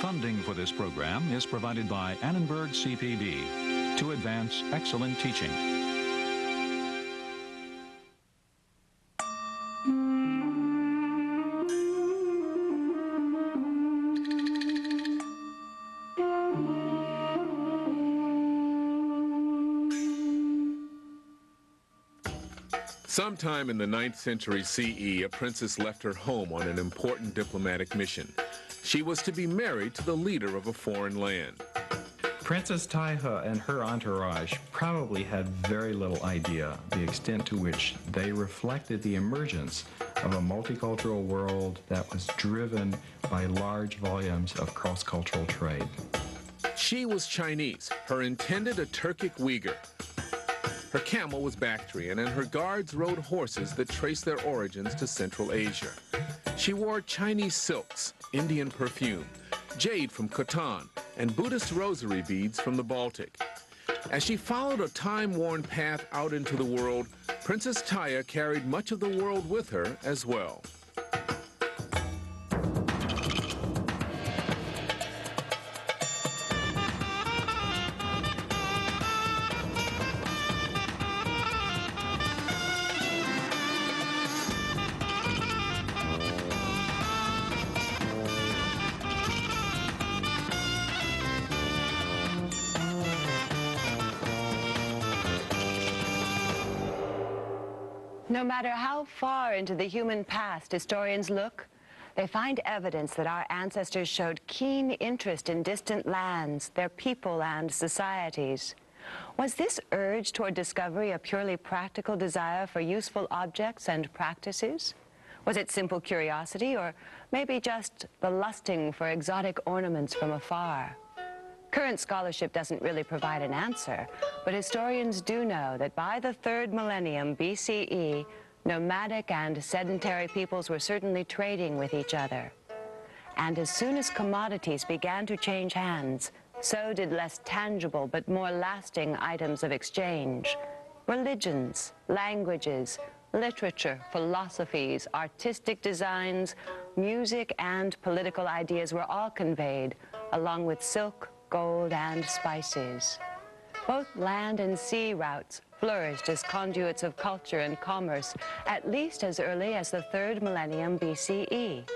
Funding for this program is provided by Annenberg CPB to advance excellent teaching. Sometime in the 9th century CE, a princess left her home on an important diplomatic mission. She was to be married to the leader of a foreign land. Princess Taihe and her entourage probably had very little idea the extent to which they reflected the emergence of a multicultural world that was driven by large volumes of cross-cultural trade. She was Chinese, her intended a Turkic Uyghur. Her camel was Bactrian, and her guards rode horses that traced their origins to Central Asia. She wore Chinese silks, Indian perfume, jade from Khotan, and Buddhist rosary beads from the Baltic. As she followed a time-worn path out into the world, Princess Taihe carried much of the world with her as well. No matter how far into the human past historians look, they find evidence that our ancestors showed keen interest in distant lands, their people and societies. Was this urge toward discovery a purely practical desire for useful objects and practices? Was it simple curiosity, or maybe just the lusting for exotic ornaments from afar? Current scholarship doesn't really provide an answer, but historians do know that by the 3rd millennium BCE, nomadic and sedentary peoples were certainly trading with each other. And as soon as commodities began to change hands, so did less tangible but more lasting items of exchange. Religions, languages, literature, philosophies, artistic designs, music, and political ideas were all conveyed, along with silk, gold, and spices. Both land and sea routes flourished as conduits of culture and commerce, at least as early as the 3rd millennium BCE.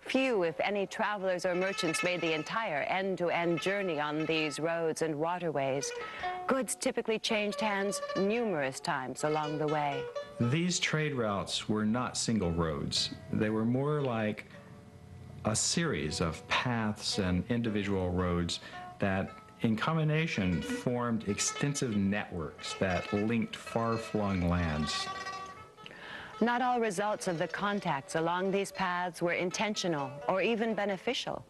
Few, if any, travelers or merchants made the entire end-to-end journey on these roads and waterways. Goods typically changed hands numerous times along the way. These trade routes were not single roads. They were more like a series of paths and individual roads that in combination formed extensive networks that linked far-flung lands. Not all results of the contacts along these paths were intentional or even beneficial.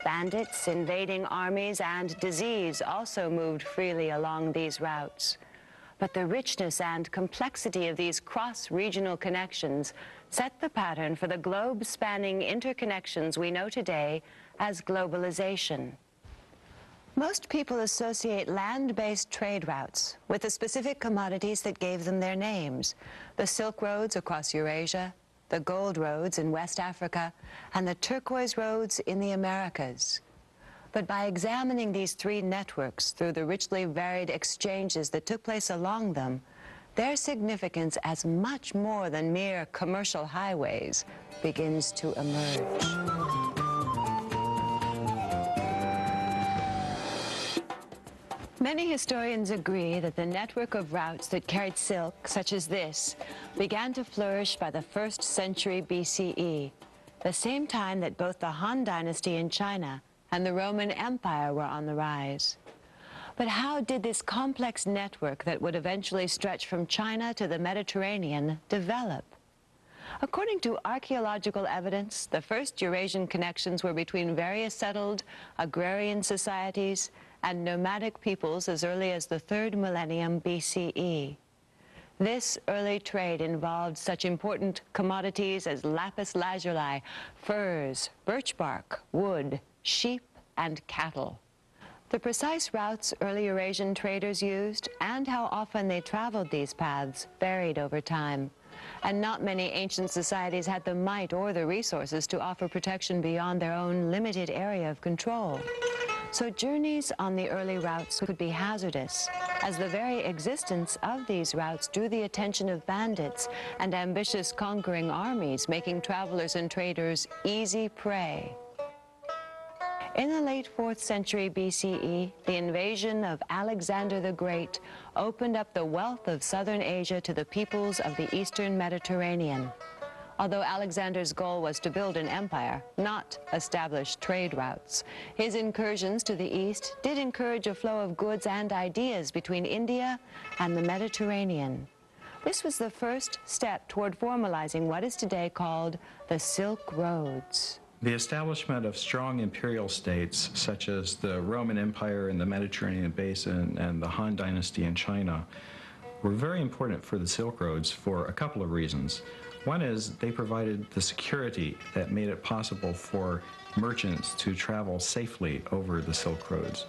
Bandits, invading armies, and disease also moved freely along these routes. But the richness and complexity of these cross-regional connections set the pattern for the globe-spanning interconnections we know today as globalization. Most people associate land-based trade routes with the specific commodities that gave them their names: the Silk Roads across Eurasia, the Gold Roads in West Africa, and the Turquoise Roads in the Americas. But by examining these three networks through the richly varied exchanges that took place along them, their significance as much more than mere commercial highways begins to emerge. Many historians agree that the network of routes that carried silk, such as this, began to flourish by the 1st century BCE, the same time that both the Han Dynasty in China and the Roman Empire were on the rise. But how did this complex network that would eventually stretch from China to the Mediterranean develop? According to archaeological evidence, the first Eurasian connections were between various settled agrarian societies and nomadic peoples as early as the 3rd millennium BCE. This early trade involved such important commodities as lapis lazuli, furs, birch bark, wood, sheep, and cattle. The precise routes early Eurasian traders used and how often they traveled these paths varied over time. and not many ancient societies had the might or the resources to offer protection beyond their own limited area of control. So journeys on the early routes could be hazardous, as the very existence of these routes drew the attention of bandits and ambitious conquering armies, making travelers and traders easy prey. In the late 4th century BCE, the invasion of Alexander the Great opened up the wealth of southern Asia to the peoples of the eastern Mediterranean. Although Alexander's goal was to build an empire, not establish trade routes, his incursions to the east did encourage a flow of goods and ideas between India and the Mediterranean. This was the first step toward formalizing what is today called the Silk Roads. The establishment of strong imperial states, such as the Roman Empire in the Mediterranean Basin and the Han Dynasty in China, were very important for the Silk Roads for a couple of reasons. One is they provided the security that made it possible for merchants to travel safely over the Silk Roads.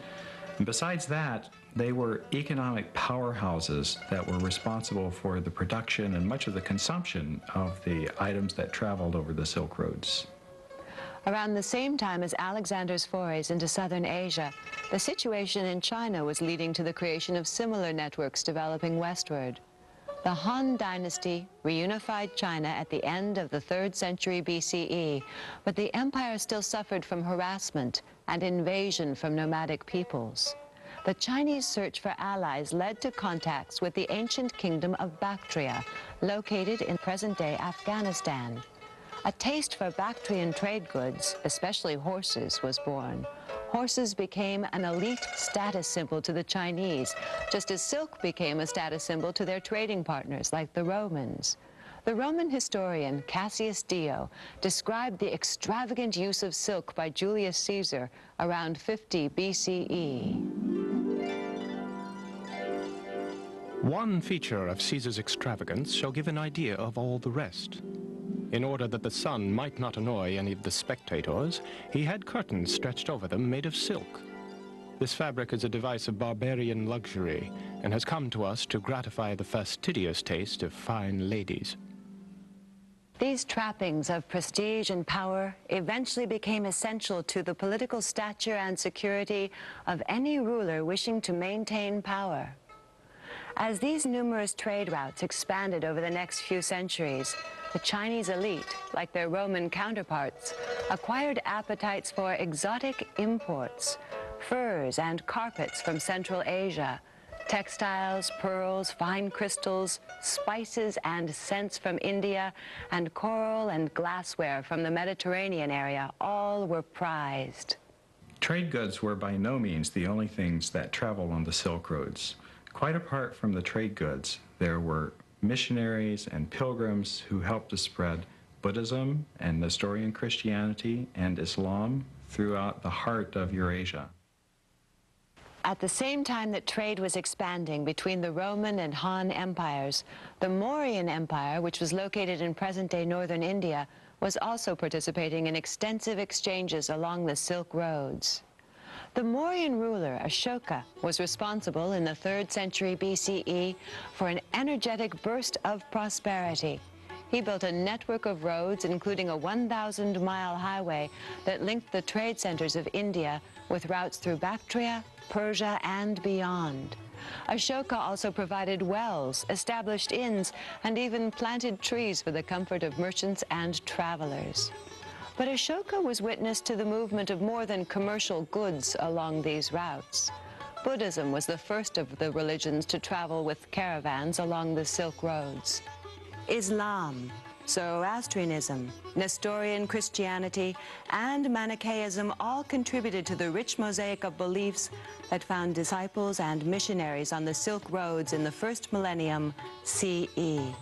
And besides that, they were economic powerhouses that were responsible for the production and much of the consumption of the items that traveled over the Silk Roads. Around the same time as Alexander's forays into southern Asia, the situation in China was leading to the creation of similar networks developing westward. The Han Dynasty reunified China at the end of the 3rd century BCE, but the empire still suffered from harassment and invasion from nomadic peoples. The Chinese search for allies led to contacts with the ancient kingdom of Bactria, located in present-day Afghanistan. A taste for Bactrian trade goods, especially horses, was born. Horses became an elite status symbol to the Chinese, just as silk became a status symbol to their trading partners like the Romans. The Roman historian Cassius Dio described the extravagant use of silk by Julius Caesar around 50 BCE. One feature of Caesar's extravagance shall give an idea of all the rest. In order that the sun might not annoy any of the spectators, he had curtains stretched over them made of silk. This fabric is a device of barbarian luxury and has come to us to gratify the fastidious taste of fine ladies. These trappings of prestige and power eventually became essential to the political stature and security of any ruler wishing to maintain power. As these numerous trade routes expanded over the next few centuries, the Chinese elite, like their Roman counterparts, acquired appetites for exotic imports, furs and carpets from Central Asia, textiles, pearls, fine crystals, spices and scents from India, and coral and glassware from the Mediterranean area, all were prized. Trade goods were by no means the only things that traveled on the Silk Roads. Quite apart from the trade goods, there were missionaries and pilgrims who helped to spread Buddhism and Nestorian Christianity and Islam throughout the heart of Eurasia. At the same time that trade was expanding between the Roman and Han empires, the Mauryan Empire, which was located in present-day northern India, was also participating in extensive exchanges along the Silk Roads. The Mauryan ruler, Ashoka, was responsible in the 3rd century BCE for an energetic burst of prosperity. He built a network of roads, including a 1,000-mile highway that linked the trade centers of India with routes through Bactria, Persia, and beyond. Ashoka also provided wells, established inns, and even planted trees for the comfort of merchants and travelers. But Ashoka was witness to the movement of more than commercial goods along these routes. Buddhism was the first of the religions to travel with caravans along the Silk Roads. Islam, Zoroastrianism, Nestorian Christianity, and Manichaeism all contributed to the rich mosaic of beliefs that found disciples and missionaries on the Silk Roads in the 1st millennium CE.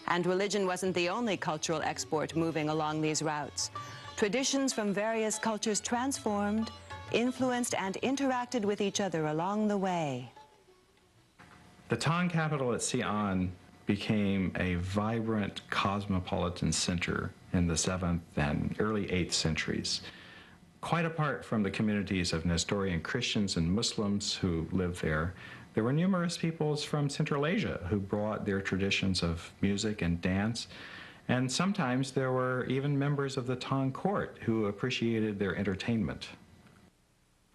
And religion wasn't the only cultural export moving along these routes. Traditions from various cultures transformed, influenced, and interacted with each other along the way. The Tang capital at Xi'an became a vibrant cosmopolitan center in the 7th and early 8th centuries. Quite apart from the communities of Nestorian Christians and Muslims who lived there, There were numerous peoples from Central Asia who brought their traditions of music and dance, and sometimes there were even members of the Tang court who appreciated their entertainment.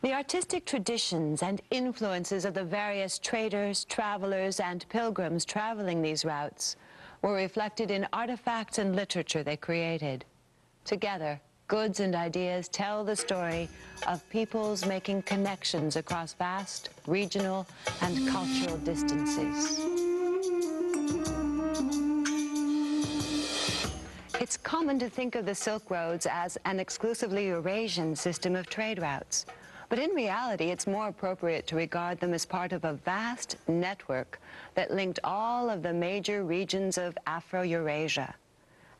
The artistic traditions and influences of the various traders, travelers, and pilgrims traveling these routes were reflected in artifacts and literature they created. Together, goods and ideas tell the story of peoples making connections across vast regional and cultural distances. It's common to think of the Silk Roads as an exclusively Eurasian system of trade routes. But in reality, it's more appropriate to regard them as part of a vast network that linked all of the major regions of Afro-Eurasia.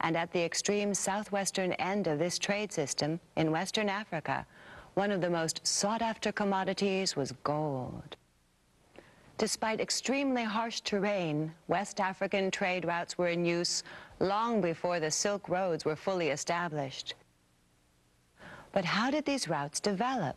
And at the extreme southwestern end of this trade system, in Western Africa, one of the most sought-after commodities was gold. Despite extremely harsh terrain, West African trade routes were in use long before the Silk Roads were fully established. But how did these routes develop?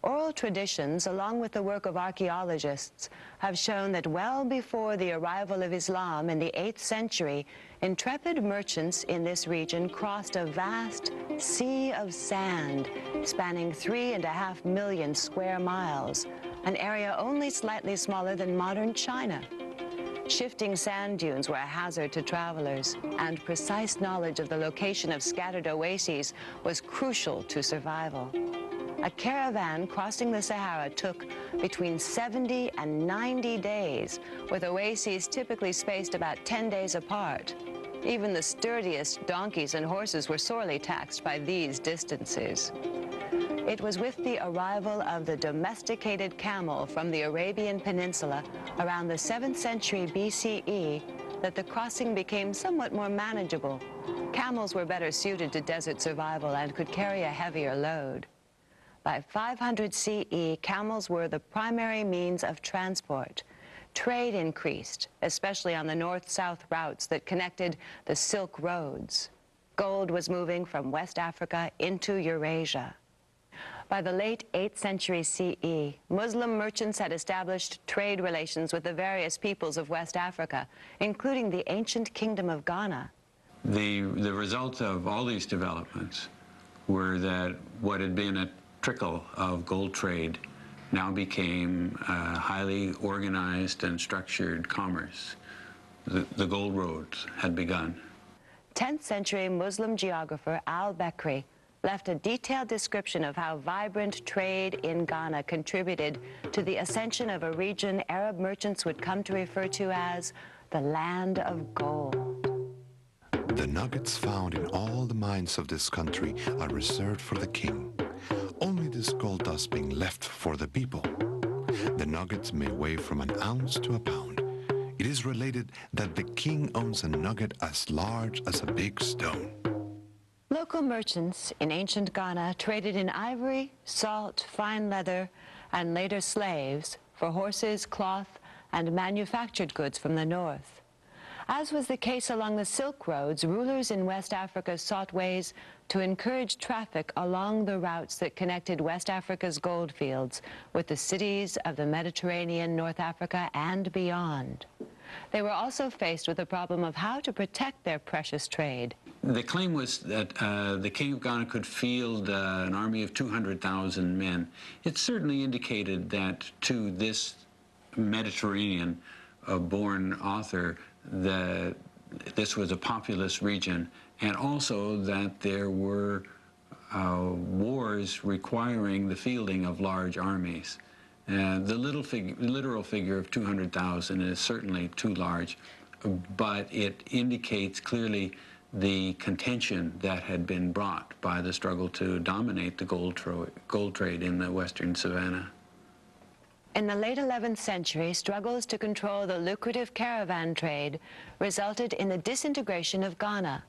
Oral traditions, along with the work of archaeologists, have shown that well before the arrival of Islam in the 8th century, intrepid merchants in this region crossed a vast sea of sand spanning 3.5 million square miles, an area only slightly smaller than modern China. Shifting sand dunes were a hazard to travelers, and precise knowledge of the location of scattered oases was crucial to survival. A caravan crossing the Sahara took between 70 and 90 days, with oases typically spaced about 10 days apart. Even the sturdiest donkeys and horses were sorely taxed by these distances. It was with the arrival of the domesticated camel from the Arabian Peninsula around the 7th century BCE that the crossing became somewhat more manageable. Camels were better suited to desert survival and could carry a heavier load. By 500 CE, camels were the primary means of transport. Trade increased, especially on the north-south routes that connected the Silk Roads. Gold was moving from West Africa into Eurasia. By the late 8th century CE, Muslim merchants had established trade relations with the various peoples of West Africa, including the ancient kingdom of Ghana. The results of all these developments were that what had been a trickle of gold trade now became highly organized and structured commerce. The gold roads had begun. 10th century Muslim geographer al-Bekri left a detailed description of how vibrant trade in Ghana contributed to the ascension of a region Arab merchants would come to refer to as the land of gold. The nuggets found in all the mines of this country are reserved for the king. Only this gold dust being left for the people. The nuggets may weigh from an ounce to a pound. It is related that the king owns a nugget as large as a big stone. Local merchants in ancient Ghana traded in ivory, salt, fine leather, and later slaves for horses, cloth, and manufactured goods from the north. As was the case along the Silk Roads, rulers in West Africa sought ways to encourage traffic along the routes that connected West Africa's gold fields with the cities of the Mediterranean, North Africa, and beyond. They were also faced with the problem of how to protect their precious trade. The claim was that the king of Ghana could field an army of 200,000 men. It certainly indicated that to this Mediterranean-born author that this was a populous region, and also that there were wars requiring the fielding of large armies. The literal figure of 200,000 is certainly too large, but it indicates clearly the contention that had been brought by the struggle to dominate the gold trade in the western savannah. In the late 11th century, struggles to control the lucrative caravan trade resulted in the disintegration of Ghana.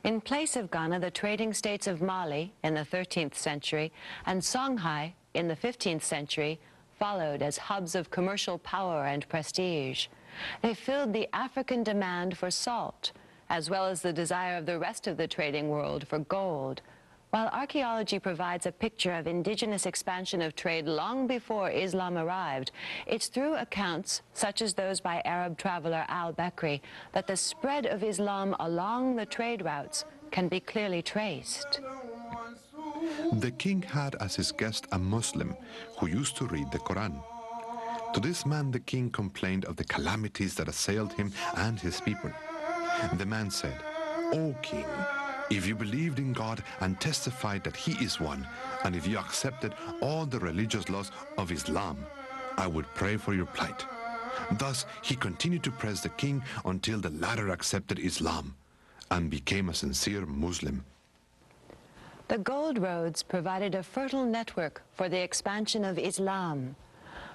In place of Ghana, the trading states of Mali in the 13th century and Songhai in the 15th century followed as hubs of commercial power and prestige. They filled the African demand for salt, as well as the desire of the rest of the trading world for gold. While archaeology provides a picture of indigenous expansion of trade long before Islam arrived, it's through accounts, such as those by Arab traveler al-Bakri, that the spread of Islam along the trade routes can be clearly traced. The king had as his guest a Muslim who used to read the Quran. To this man the king complained of the calamities that assailed him and his people. The man said, "O king, if you believed in God and testified that he is one, and if you accepted all the religious laws of Islam, I would pray for your plight." Thus he continued to press the king until the latter accepted Islam and became a sincere Muslim. The gold roads provided a fertile network for the expansion of Islam.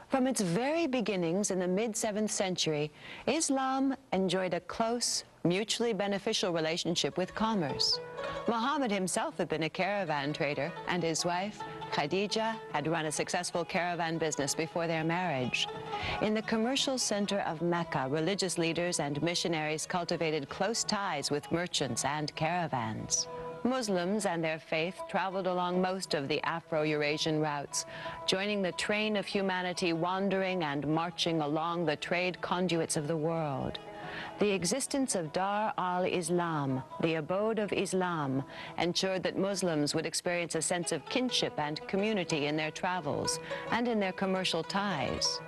From its very beginnings in the mid-7th century, Islam enjoyed a close, mutually beneficial relationship with commerce. Muhammad himself had been a caravan trader, and his wife, Khadija, had run a successful caravan business before their marriage. In the commercial center of Mecca, religious leaders and missionaries cultivated close ties with merchants and caravans. Muslims and their faith traveled along most of the Afro-Eurasian routes, joining the train of humanity wandering and marching along the trade conduits of the world. The existence of Dar al-Islam, the abode of Islam, ensured that Muslims would experience a sense of kinship and community in their travels and in their commercial ties.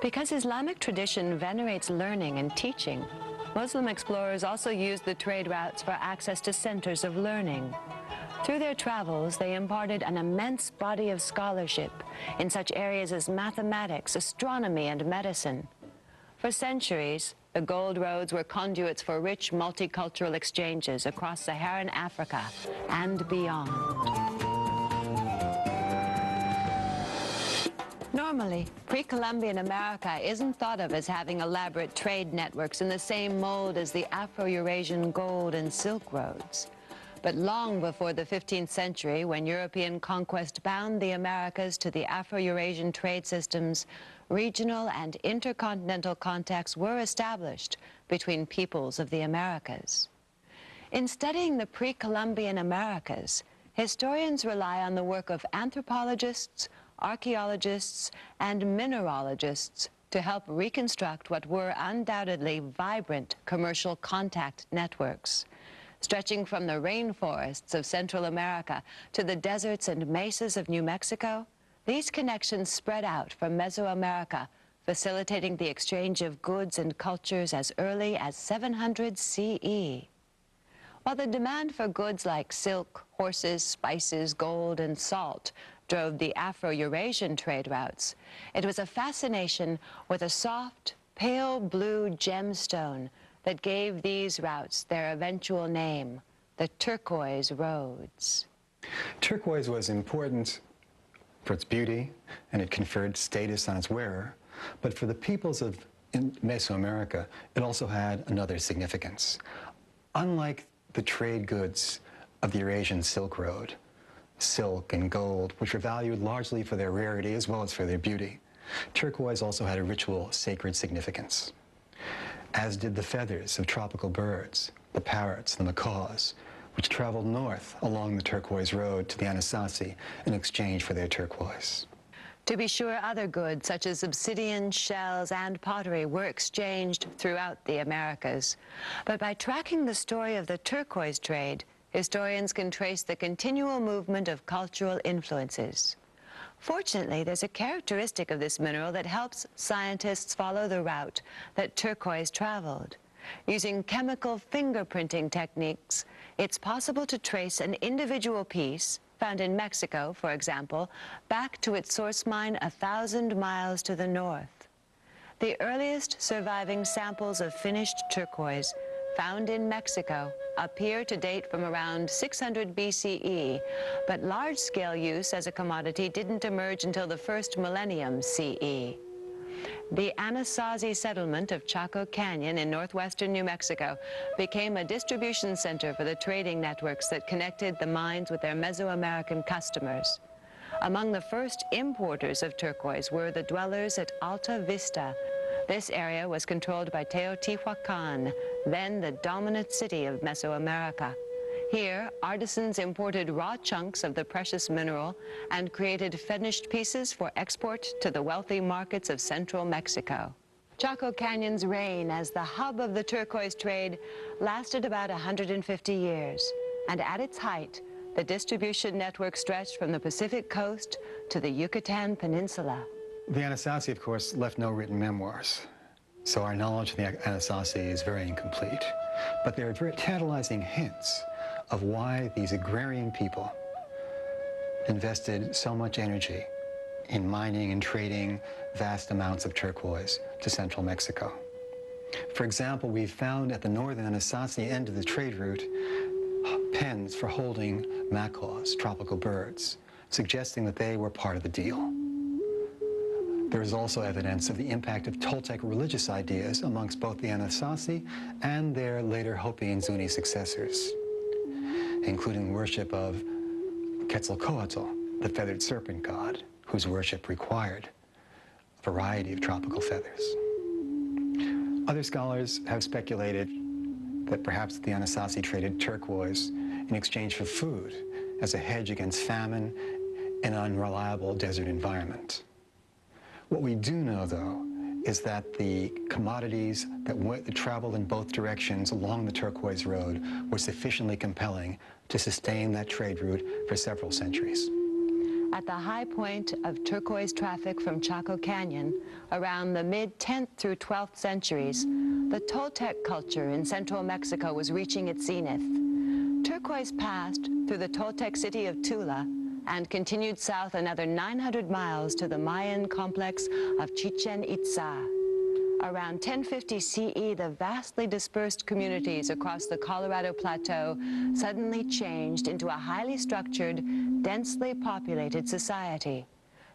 Because Islamic tradition venerates learning and teaching, Muslim explorers also used the trade routes for access to centers of learning. Through their travels, they imparted an immense body of scholarship in such areas as mathematics, astronomy, and medicine. For centuries, the gold roads were conduits for rich multicultural exchanges across Saharan Africa and beyond. Normally, pre-Columbian America isn't thought of as having elaborate trade networks in the same mold as the Afro-Eurasian gold and silk roads. But long before the 15th century, when European conquest bound the Americas to the Afro-Eurasian trade systems, regional and intercontinental contacts were established between peoples of the Americas. In studying the pre-Columbian Americas, historians rely on the work of anthropologists, archaeologists, and mineralogists to help reconstruct what were undoubtedly vibrant commercial contact networks. Stretching from the rainforests of Central America to the deserts and mesas of New Mexico, these connections spread out from Mesoamerica, facilitating the exchange of goods and cultures as early as 700 CE. While the demand for goods like silk, horses, spices, gold, and salt drove the Afro-Eurasian trade routes, it was a fascination with a soft, pale blue gemstone that gave these routes their eventual name, the Turquoise Roads. Turquoise was important for its beauty, and it conferred status on its wearer, but for the peoples of Mesoamerica, it also had another significance. Unlike the trade goods of the Eurasian Silk Road, silk and gold, which were valued largely for their rarity as well as for their beauty, turquoise also had a ritual sacred significance, as did the feathers of tropical birds, the parrots, the macaws, which traveled north along the Turquoise Road to the Anasazi in exchange for their turquoise. To be sure, other goods such as obsidian, shells, and pottery were exchanged throughout the Americas. But by tracking the story of the turquoise trade, historians can trace the continual movement of cultural influences. Fortunately, there's a characteristic of this mineral that helps scientists follow the route that turquoise traveled. Using chemical fingerprinting techniques, it's possible to trace an individual piece, found in Mexico, for example, back to its source mine 1,000 miles to the north. The earliest surviving samples of finished turquoise found in Mexico appear to date from around 600 BCE, but large-scale use as a commodity didn't emerge until the first millennium CE. The Anasazi settlement of Chaco Canyon in northwestern New Mexico became a distribution center for the trading networks that connected the mines with their Mesoamerican customers. Among the first importers of turquoise were the dwellers at Alta Vista. This area was controlled by Teotihuacan, then the dominant city of Mesoamerica. Here, artisans imported raw chunks of the precious mineral and created finished pieces for export to the wealthy markets of central Mexico. Chaco Canyon's reign as the hub of the turquoise trade lasted about 150 years, and at its height, the distribution network stretched from the Pacific coast to the Yucatan Peninsula. The Anasazi, of course, left no written memoirs, so our knowledge of the Anasazi is very incomplete. But there are very tantalizing hints of why these agrarian people invested so much energy in mining and trading vast amounts of turquoise to central Mexico. For example, we found at the northern Anasazi end of the trade route pens for holding macaws, tropical birds, suggesting that they were part of the deal. There is also evidence of the impact of Toltec religious ideas amongst both the Anasazi and their later Hopi and Zuni successors, including worship of Quetzalcoatl, the feathered serpent god, whose worship required a variety of tropical feathers. Other scholars have speculated that perhaps the Anasazi traded turquoise in exchange for food as a hedge against famine in an unreliable desert environment. What we do know, though, is that the commodities that traveled in both directions along the Turquoise Road were sufficiently compelling to sustain that trade route for several centuries. At the high point of turquoise traffic from Chaco Canyon, around the mid-10th through 12th centuries, the Toltec culture in central Mexico was reaching its zenith. Turquoise passed through the Toltec city of Tula and continued south another 900 miles to the Mayan complex of Chichen Itza. Around 1050 CE, the vastly dispersed communities across the Colorado Plateau suddenly changed into a highly structured, densely populated society.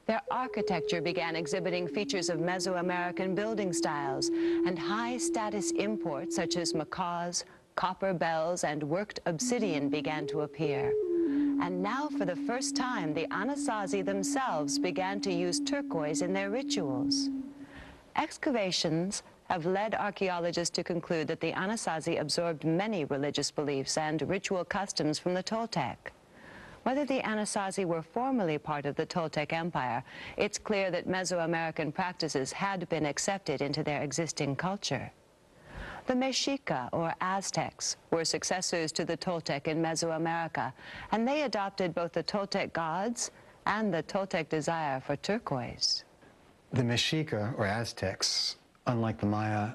Their architecture began exhibiting features of Mesoamerican building styles, and high-status imports such as macaws, copper bells, and worked obsidian began to appear. And now, for the first time, the Anasazi themselves began to use turquoise in their rituals. Excavations have led archaeologists to conclude that the Anasazi absorbed many religious beliefs and ritual customs from the Toltec. Whether the Anasazi were formally part of the Toltec Empire, it's clear that Mesoamerican practices had been accepted into their existing culture. The Mexica, or Aztecs, were successors to the Toltec in Mesoamerica, and they adopted both the Toltec gods and the Toltec desire for turquoise. The Mexica, or Aztecs, unlike the Maya,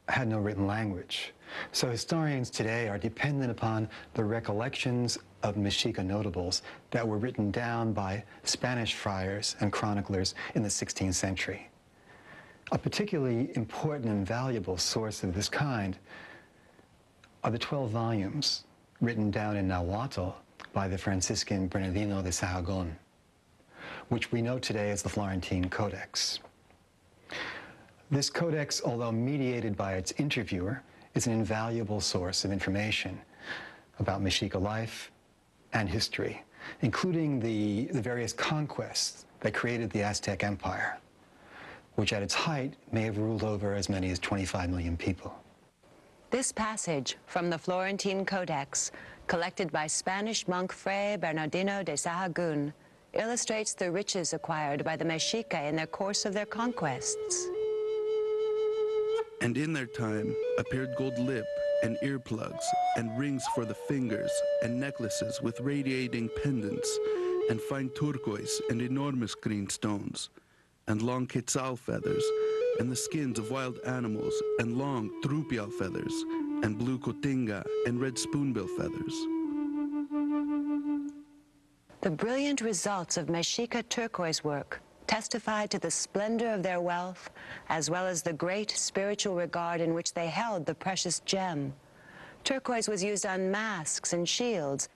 had no written language. So historians today are dependent upon the recollections of Mexica notables that were written down by Spanish friars and chroniclers in the 16th century. A particularly important and valuable source of this kind are the 12 volumes written down in Nahuatl by the Franciscan Bernardino de Sahagun, which we know today as the Florentine Codex. This codex, although mediated by its interviewer, is an invaluable source of information about Mexica life and history, including the various conquests that created the Aztec Empire, which at its height may have ruled over as many as 25 million people. This passage from the Florentine Codex, collected by Spanish monk Fray Bernardino de Sahagun, illustrates the riches acquired by the Mexica in the course of their conquests. And in their time appeared gold lip and earplugs and rings for the fingers and necklaces with radiating pendants and fine turquoise and enormous green stones and long quetzal feathers and the skins of wild animals and long trupial feathers and blue cotinga and red spoonbill feathers. The brilliant results of Mexica turquoise work testified to the splendor of their wealth, as well as the great spiritual regard in which they held the precious gem. Turquoise was used on masks and shields,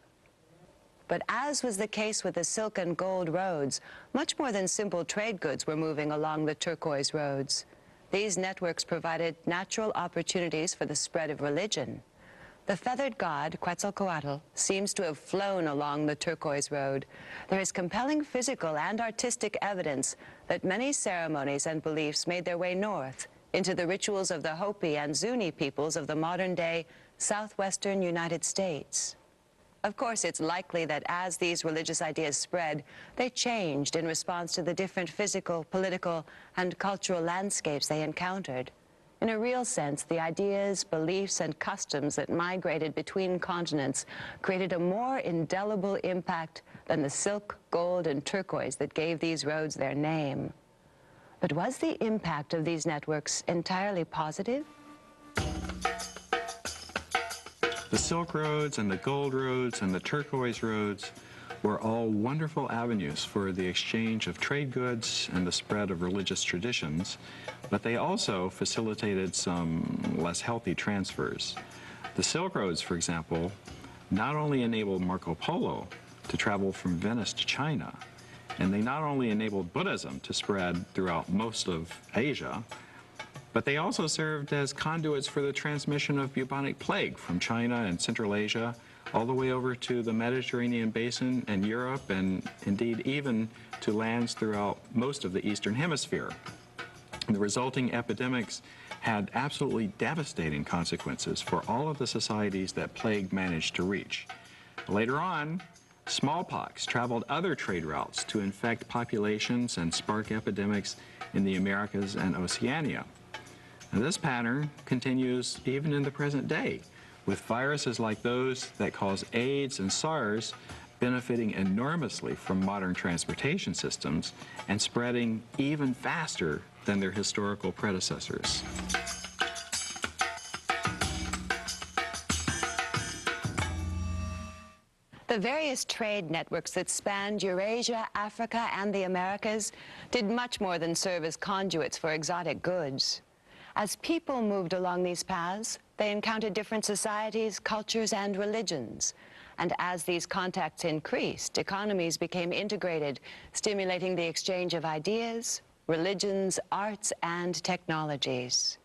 but as was the case with the silk and gold roads, much more than simple trade goods were moving along the turquoise roads. These networks provided natural opportunities for the spread of religion. The feathered god, Quetzalcoatl, seems to have flown along the Turquoise Road. There is compelling physical and artistic evidence that many ceremonies and beliefs made their way north into the rituals of the Hopi and Zuni peoples of the modern-day southwestern United States. Of course, it's likely that as these religious ideas spread, they changed in response to the different physical, political, and cultural landscapes they encountered. In a real sense, the ideas, beliefs, and customs that migrated between continents created a more indelible impact than the silk, gold, and turquoise that gave these roads their name. But was the impact of these networks entirely positive? The Silk Roads and the Gold Roads and the Turquoise Roads were all wonderful avenues for the exchange of trade goods and the spread of religious traditions, but they also facilitated some less healthy transfers. The Silk Roads, for example, not only enabled Marco Polo to travel from Venice to China, and they not only enabled Buddhism to spread throughout most of Asia, but they also served as conduits for the transmission of bubonic plague from China and Central Asia all the way over to the Mediterranean basin and Europe, and indeed even to lands throughout most of the Eastern Hemisphere. The resulting epidemics had absolutely devastating consequences for all of the societies that plague managed to reach. Later on, smallpox traveled other trade routes to infect populations and spark epidemics in the Americas and Oceania. And this pattern continues even in the present day, with viruses like those that cause AIDS and SARS benefiting enormously from modern transportation systems and spreading even faster than their historical predecessors. The various trade networks that spanned Eurasia, Africa, and the Americas did much more than serve as conduits for exotic goods. As people moved along these paths, they encountered different societies, cultures, and religions. And as these contacts increased, economies became integrated, stimulating the exchange of ideas, religions, arts, and technologies.